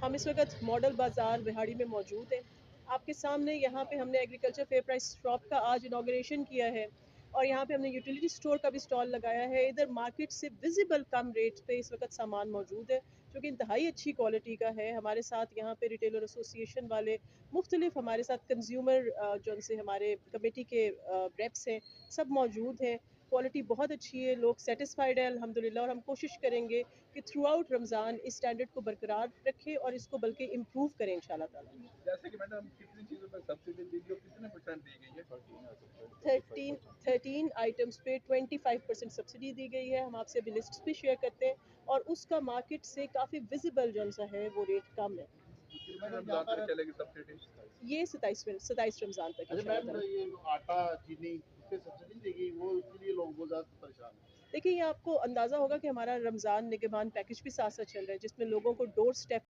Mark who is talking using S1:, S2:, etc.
S1: हम इस वक्त मॉडल बाज़ार बिहाड़ी में मौजूद हैं। आपके सामने यहाँ पे हमने एग्रीकल्चर फेयर प्राइस शॉप का आज इनॉग्रेशन किया है और यहाँ पे हमने यूटिलिटी स्टोर का भी स्टॉल लगाया है। इधर मार्केट से विजिबल कम रेट पे इस वक्त सामान मौजूद है जो कि इंतहाई अच्छी क्वालिटी का है। हमारे साथ यहाँ पे रिटेलर एसोसिएशन वाले मुख्तलिफ हमारे साथ कंज्यूमर जो उनसे हमारे कमेटी के रेप्स हैं, सब मौजूद हैं। क्वालिटी बहुत अच्छी है, लोग सेटिस्फाइड है अल्हम्दुलिल्लाह, और हम कोशिश करेंगे कि थ्रू आउट रमज़ान इस स्टैंडर्ड को बरकरार रखें और इसको बल्कि इम्प्रूव करें इंशाल्लाह ताला।
S2: जैसे कि मैडम कितनी चीज़ों पे सब्सिडी दी गई और कितने परसेंट दी गई है?
S1: 13 13 आइटम्स पे 25% सब्सिडी दी गई है। हम आपसे अभी लिस्ट भी शेयर करते हैं और उसका मार्केट से काफ़ी विजिबल जो सा है वो रेट कम है।
S2: कितने रमज़ान तक चलेगी सब्सिडी?
S1: ये 27 रमज़ान तक
S3: अच्छा
S1: इंशाल्लाह
S3: मैम,
S1: ताला।
S3: ये आटा चीनी इस पे सब्सिडी देगी, वो उसके लिए लोग बहुत ज़्यादा परेशान हैं।
S1: देखिए, ये आपको अंदाज़ा होगा कि हमारा रमज़ान निगहबान पैकेज भी साथ-साथ चल रहा है जिसमें लोगों को डोर स्टेप